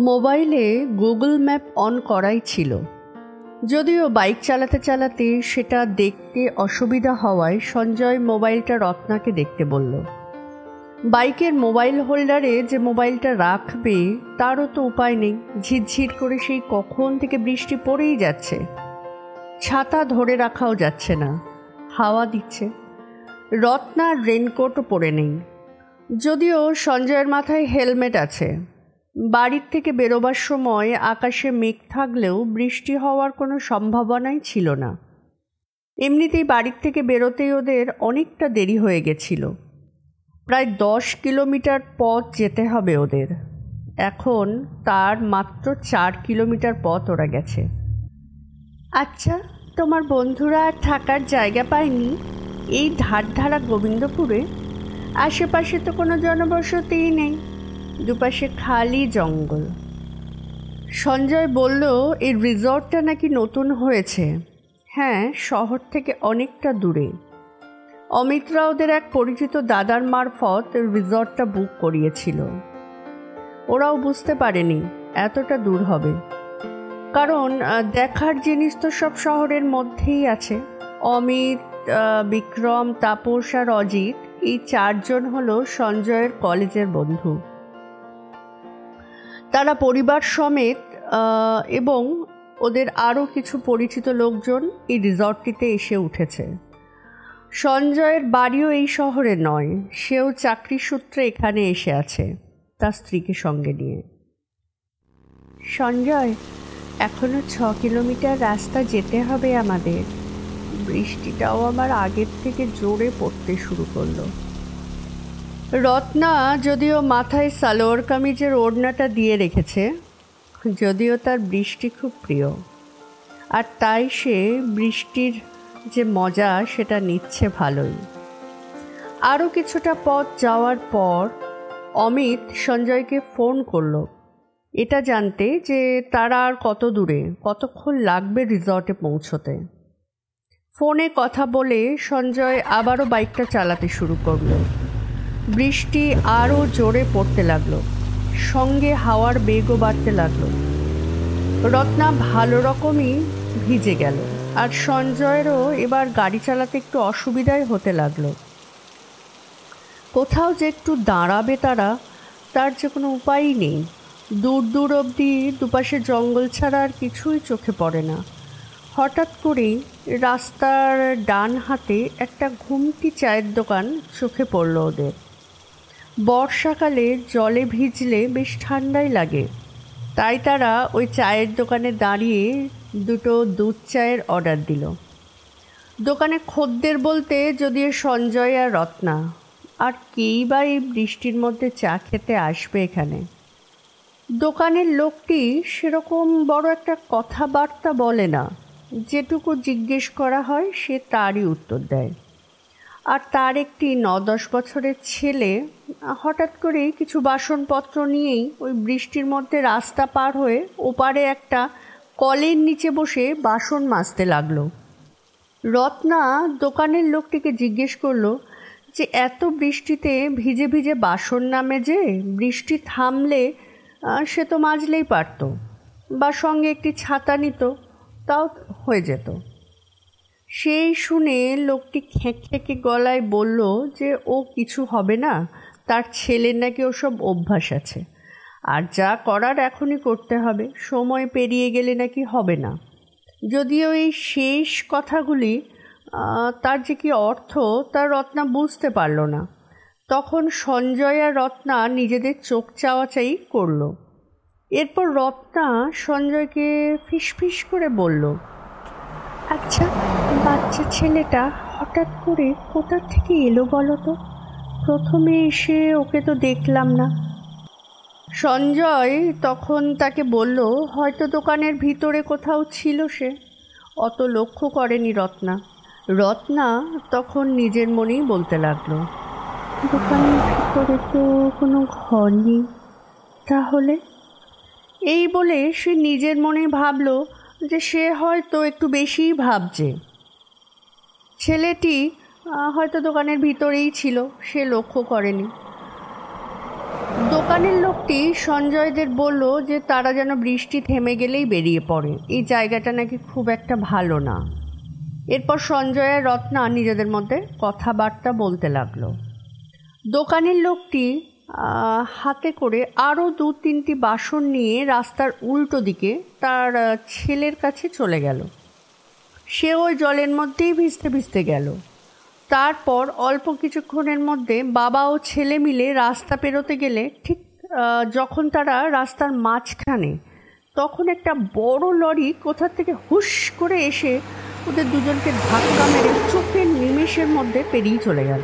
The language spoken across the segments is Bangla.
মোবাইলে গুগল ম্যাপ অন করাই ছিল, যদিও বাইক চালাতে চালাতে সেটা দেখতে অসুবিধা হওয়ায় সঞ্জয় মোবাইলটা রত্নাকে দেখতে বলল। বাইকের মোবাইল হোল্ডারে যে মোবাইলটা রাখবে তারও তো উপায় নেই। ঝিরঝির করে সেই কখন থেকে বৃষ্টি পড়েই যাচ্ছে, ছাতা ধরে রাখাও যাচ্ছে না, হাওয়া দিচ্ছে। রত্নার রেনকোটও পরে নেই, যদিও সঞ্জয়ের মাথায় হেলমেট আছে। বাড়ির থেকে বেরোবার সময় আকাশে মেঘ থাকলেও বৃষ্টি হওয়ার কোনো সম্ভাবনাই ছিল না। এমনিতেই বাড়ির থেকে বেরোতেই ওদের অনেকটা দেরি হয়ে গেছিল। প্রায় 10 কিলোমিটার পথ যেতে হবে ওদের। এখন তার মাত্র 4 কিলোমিটার পথ ওরা গেছে। আচ্ছা, তোমার বন্ধুরা আর থাকার জায়গা পায়নি এই ধারধারা গোবিন্দপুরে? আশেপাশে তো কোনো জনবসতিই নেই, দুপাশে খালি জঙ্গল। সঞ্জয় বলল, এই রিসর্টটা নাকি নতুন হয়েছে। হ্যাঁ, শহর থেকে অনেকটা দূরে। অমিতরা ওদের এক পরিচিত দাদার মারফত রিসর্টটা বুক করিয়েছিল। ওরাও বুঝতে পারেনি এতটা দূর হবে, কারণ দেখার জিনিস তো সব শহরের মধ্যেই আছে। অমিত, বিক্রম, তাপস আর অজিত, এই 4 জন হলো সঞ্জয়ের কলেজের বন্ধু। তারা পরিবার সমেত এবং ওদের আরও কিছু পরিচিত লোকজন এই রিসর্টটিতে এসে উঠেছে। সঞ্জয়ের বাড়িও এই শহরে নয়, সেও চাকরি সূত্রে এখানে এসে আছে তার স্ত্রীকে সঙ্গে নিয়ে। সঞ্জয়, এখনো 6 কিলোমিটার রাস্তা যেতে হবে আমাদের। বৃষ্টিটাও আমার আগের থেকে জোরে পড়তে শুরু করলো। রত্না যদিও মাথায় সালোয়ার কামিজের ওড়নাটা দিয়ে রেখেছে, যদিও তার বৃষ্টি খুব প্রিয়, আর তাই সে বৃষ্টির যে মজা সেটা নিচ্ছে ভালোই। আরও কিছুটা পথ যাওয়ার পর অমিত সঞ্জয়কে ফোন করলো এটা জানতে যে তারা আর কত দূরে, কতক্ষণ লাগবে রিসর্টে পৌঁছতে। ফোনে কথা বলে সঞ্জয় আবারও বাইকটা চালাতে শুরু করলো। বৃষ্টি আরও জোরে পড়তে লাগলো, সঙ্গে হাওয়ার বেগও বাড়তে লাগলো। রত্না ভালো রকমই ভিজে গেল, আর সঞ্জয়েরও এবার গাড়ি চালাতে একটু অসুবিধাই হতে লাগলো। কোথাও যে একটু দাঁড়াবে তার যে কোনো উপায়ই নেই। দূর দূর অবধি দুপাশে জঙ্গল ছাড়া আর কিছুই চোখে পড়ে না। হঠাৎ করেই রাস্তার ডান হাতে একটা ঘুমটি চায়ের দোকান চোখে পড়ল ওদের। বর্ষাকালে জলে ভিজলে বেশ ঠান্ডাই লাগে, তাই তারা ওই চায়ের দোকানে দাঁড়িয়ে 2 দুধ চায়ের অর্ডার দিল। দোকানে খদ্দের বলতে যদিও সঞ্জয় আর রত্না, আর কেই বা এই বৃষ্টির মধ্যে চা খেতে আসবে এখানে। দোকানের লোকটি সেরকম বড় একটা কথাবার্তা বলে না, যেটুকু জিজ্ঞেস করা হয় সে তারই উত্তর দেয়। আর তার একটি 9-10 বছরের ছেলে হঠাৎ করেই কিছু বাসনপত্র নিয়েই ওই বৃষ্টির মধ্যে রাস্তা পার হয়ে ওপারে একটা কলের নিচে বসে বাসন মাজতে লাগলো। রত্না দোকানের লোকটিকে জিজ্ঞেস করলো যে এত বৃষ্টিতে ভিজে ভিজে বাসন নামে, যে বৃষ্টি থামলে সে তো মাজলেই পারত, বা সঙ্গে একটি ছাতা নিত, তাও হয়ে যেত। সেই শুনে লোকটি খেঁকে গলায় বলল যে ও কিছু হবে না, তার ছেলের নাকি ওসব অভ্যাস আছে, আর যা করার এখনই করতে হবে, সময় পেরিয়ে গেলে নাকি হবে না। যদিও এই শেষ কথাগুলি তার যে কি অর্থ তার রত্না বুঝতে পারল না। তখন সঞ্জয় আর রত্না নিজেদের চোখ চাওয়াচাই করল। এরপর রত্না সঞ্জয়কে ফিসফিস করে বলল, আচ্ছা, বাচ্চা ছেলেটা হঠাৎ করে কোথা থেকে এলো বলো তো? প্রথমে এসে ওকে তো দেখলাম না। সঞ্জয় তখন তাকে বলল, হয়তো দোকানের ভিতরে কোথাও ছিল, সে অত লক্ষ্য করেনি রত্না। রত্না তখন নিজের মনেই বলতে লাগলো, দোকানের ভিতরে তো কোনো ঘর নেই, তাহলে? এই বলে সে নিজের মনে ভাবলো যে সে হয়তো একটু বেশিই ভাবছে। ছেলেটি হয়তো দোকানের ভিতরেই ছিল, সে লক্ষ্য করেনি। দোকানের লোকটি সঞ্জয়দের বলল যে তারা যেন বৃষ্টি থেমে গেলেই বেরিয়ে পড়ে, এই জায়গাটা নাকি খুব একটা ভালো না। এরপর সঞ্জয় আর রত্না নিজেদের মধ্যে কথাবার্তা বলতে লাগলো। দোকানের লোকটি হাতে করে আরও 2-3টি বাসন নিয়ে রাস্তার উল্টো দিকে তার ছেলের কাছে চলে গেল। সে ওই জলের মধ্যেই ভিজতে ভিজতে গেল। তারপর অল্প কিছুক্ষণের মধ্যে বাবা ও ছেলে মিলে রাস্তা পেরোতে গেলে ঠিক যখন তারা রাস্তার মাঝখানে, তখন একটা বড় লরি কোথা থেকে হুশ করে এসে ওদের দুজনকে ধাক্কা মেরে চোখের নিমেষের মধ্যে পেরিয়ে চলে গেল।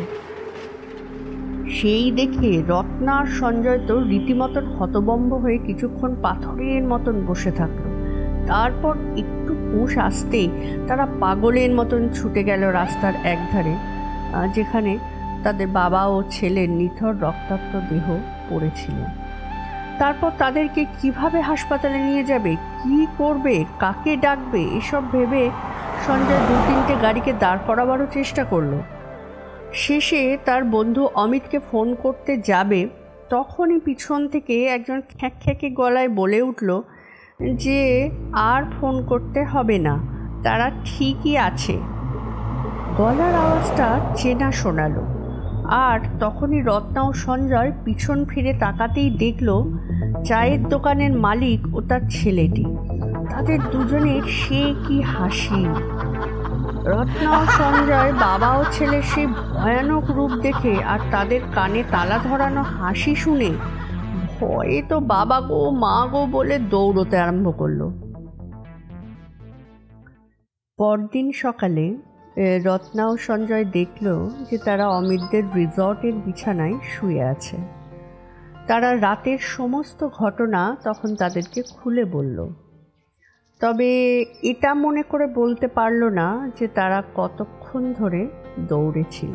সেই দেখে রত্না আর সঞ্জয় তো রীতিমতন হতবম্ব হয়ে কিছুক্ষণ পাথরের মতন বসে থাকলো। তারপর একটু হুঁশ আসতেই তারা পাগলের মতন ছুটে গেল রাস্তার একধারে, যেখানে তাদের বাবা ও ছেলের নিথর রক্তাক্ত দেহ পড়েছিল। তারপর তাদেরকে কিভাবে হাসপাতালে নিয়ে যাবে, কি করবে, কাকে ডাকবে, এসব ভেবে সঞ্জয় 2-3টে গাড়িকে দাঁড় করাবারও চেষ্টা করলো। শেষে তার বন্ধু অমিতকে ফোন করতে যাবে, তখনই পিছন থেকে একজন খ্যাঁকে গলায় বলে উঠল যে আর ফোন করতে হবে না, তারা ঠিকই আছে। গলার আওয়াজটা চেনা শোনালো। আর তখনই রত্না ও সঞ্জয় পিছন ফিরে তাকাতেই দেখল চায়ের দোকানের মালিক ও তার ছেলেটি। তাদের দুজনের সে কি হাসি! রত্না ও সঞ্জয় বাবা ও ছেলের সেই ভয়ানক রূপ দেখে আর তাদের কানে তালা ধরানো হাসি শুনে ভয়ে তো বাবা গো মা গো বলে দৌড়তে আরম্ভ করলো। পরদিন সকালে রত্না ও সঞ্জয় দেখল যে তারা অমিতদের রিসর্টের বিছানায় শুয়ে আছে। তারা রাতের সমস্ত ঘটনা তখন তাদেরকে খুলে বলল, তবে এটা মনে করে বলতে পারল না যে তারা কতক্ষণ ধরে দৌড়েছিল।